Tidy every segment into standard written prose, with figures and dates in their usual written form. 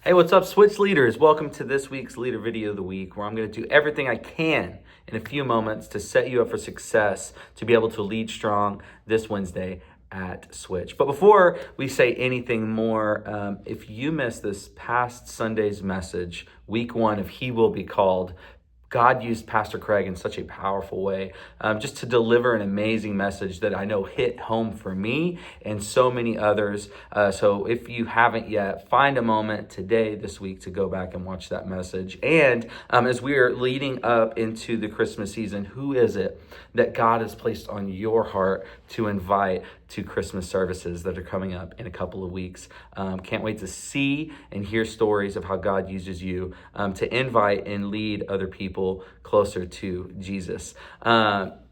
Hey, what's up, Switch leaders? Welcome to this week's Leader Video of the Week, where I'm going to do everything I can in a few moments to set you up for success, to be able to lead strong this Wednesday at Switch. But before we say anything more, if you missed this past Sunday's message, week one of He Will Be Called, God used Pastor Craig in such a powerful way just to deliver an amazing message that I know hit home for me and so many others. So if you haven't yet, find a moment today, this week, to go back and watch that message. And as we are leading up into the Christmas season, who is it that God has placed on your heart to invite to Christmas services that are coming up in a couple of weeks? Can't wait to see and hear stories of how God uses you to invite and lead other people closer to Jesus.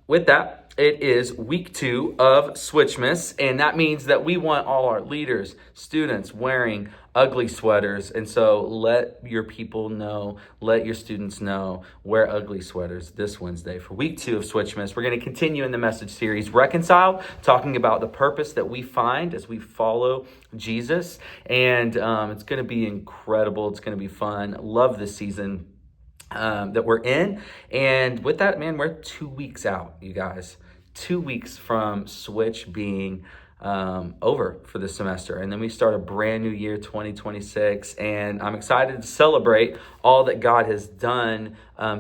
With that, it is week 2 of SWITCHMAS, and that means that we want all our leaders, students wearing ugly sweaters. And so let your people know, let your students know, wear ugly sweaters this Wednesday for week 2 of SWITCHMAS. We're going to continue in the message series Reconciled, talking about the purpose that we find as we follow Jesus. And it's going to be incredible. It's going to be fun. Love this season that we're in. And with that, man, we're 2 weeks out, you guys. 2 weeks from Switch being over for this semester. And then we start a brand new year, 2026. And I'm excited to celebrate all that God has done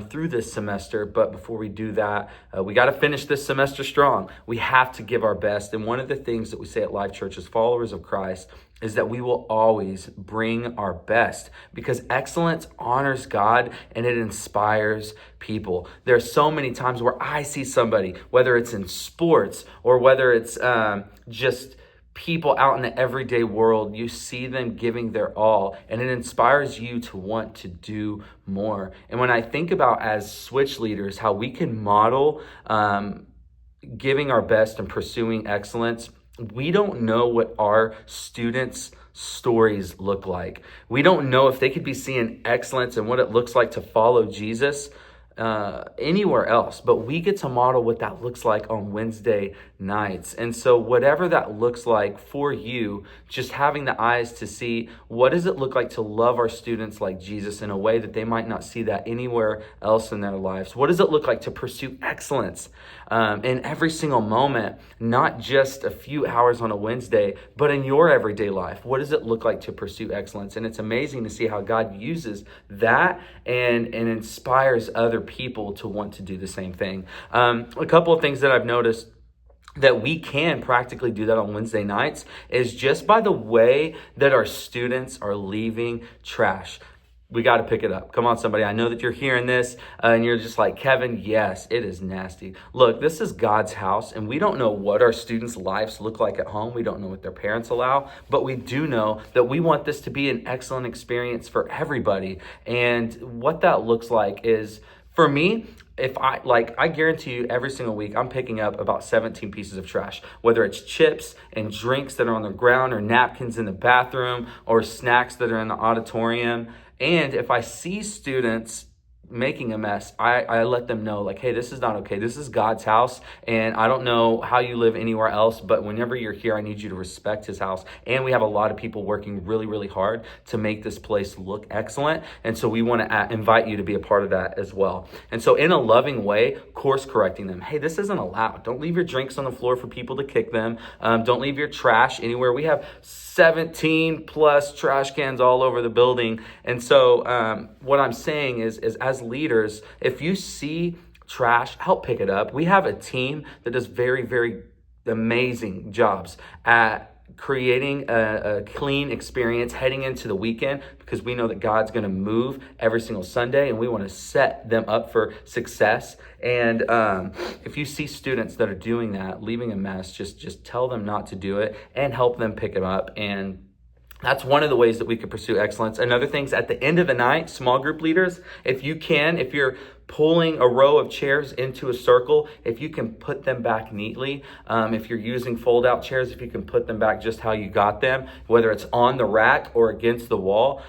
through this semester. But before we do that, we got to finish this semester strong. We have to give our best. And one of the things that we say at Life Church as followers of Christ is that we will always bring our best, because excellence honors God and it inspires people. There are so many times where I see somebody, whether it's in sports or whether it's just people out in the everyday world, you see them giving their all, and it inspires you to want to do more. And when I think about, as Switch leaders, how we can model giving our best and pursuing excellence, we don't know what our students' stories look like. We don't know if they could be seeing excellence and what it looks like to follow Jesus anywhere else, but we get to model what that looks like on Wednesday nights. And so whatever that looks like for you, just having the eyes to see, what does it look like to love our students like Jesus in a way that they might not see that anywhere else in their lives? What does it look like to pursue excellence in every single moment, not just a few hours on a Wednesday, but in your everyday life? What does it look like to pursue excellence? And it's amazing to see how God uses that and inspires other people to want to do the same thing. A couple of things that I've noticed that we can practically do that on Wednesday nights is just by the way that our students are leaving trash. We got to pick it up. Come on, somebody. I know that you're hearing this and you're just like, Kevin, yes, it is nasty. Look, this is God's house, and we don't know what our students' lives look like at home. We don't know what their parents allow, but we do know that we want this to be an excellent experience for everybody. And what that looks like is, for me, I guarantee you every single week, I'm picking up about 17 pieces of trash, whether it's chips and drinks that are on the ground or napkins in the bathroom or snacks that are in the auditorium. And if I see students making a mess, I let them know, like, hey, this is not okay. This is God's house, and I don't know how you live anywhere else, but whenever you're here, I need you to respect his house. And we have a lot of people working really, really hard to make this place look excellent, and so we want to invite you to be a part of that as well. And so in a loving way, course correcting them. Hey, this isn't allowed. Don't leave your drinks on the floor for people to kick them. Don't leave your trash anywhere. We have 17 plus trash cans all over the building. And so what I'm saying is as leaders, if you see trash, help pick it up. We have a team that does very, very amazing jobs at creating a clean experience heading into the weekend, because we know that God's going to move every single Sunday, and we want to set them up for success. And if you see students that are doing that, leaving a mess, just tell them not to do it and help them pick it up. And that's one of the ways that we could pursue excellence. Another thing is, at the end of the night, small group leaders, if you're pulling a row of chairs into a circle, if you can put them back neatly, if you're using fold out chairs, if you can put them back just how you got them, whether it's on the rack or against the wall,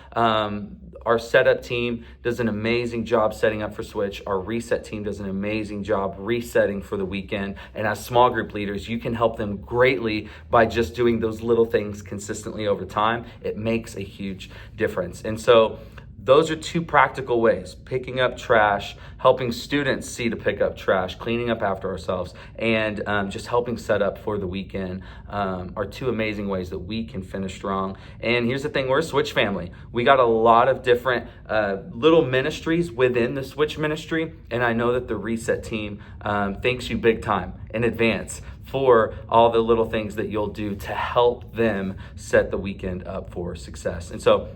our setup team does an amazing job setting up for Switch. Our reset team does an amazing job resetting for the weekend. And as small group leaders, you can help them greatly by just doing those little things consistently over time. It makes a huge difference. And so those are two practical ways: picking up trash, helping students see to pick up trash, cleaning up after ourselves, and just helping set up for the weekend are two amazing ways that we can finish strong. And here's the thing, we're a Switch family. We got a lot of different little ministries within the Switch ministry, and I know that the reset team thanks you big time in advance for all the little things that you'll do to help them set the weekend up for success. And so,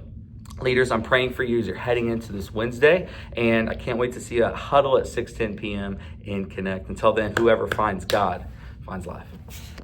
leaders, I'm praying for you as you're heading into this Wednesday, and I can't wait to see you at Huddle at 6:10 p.m. in Connect. Until then, whoever finds God finds life.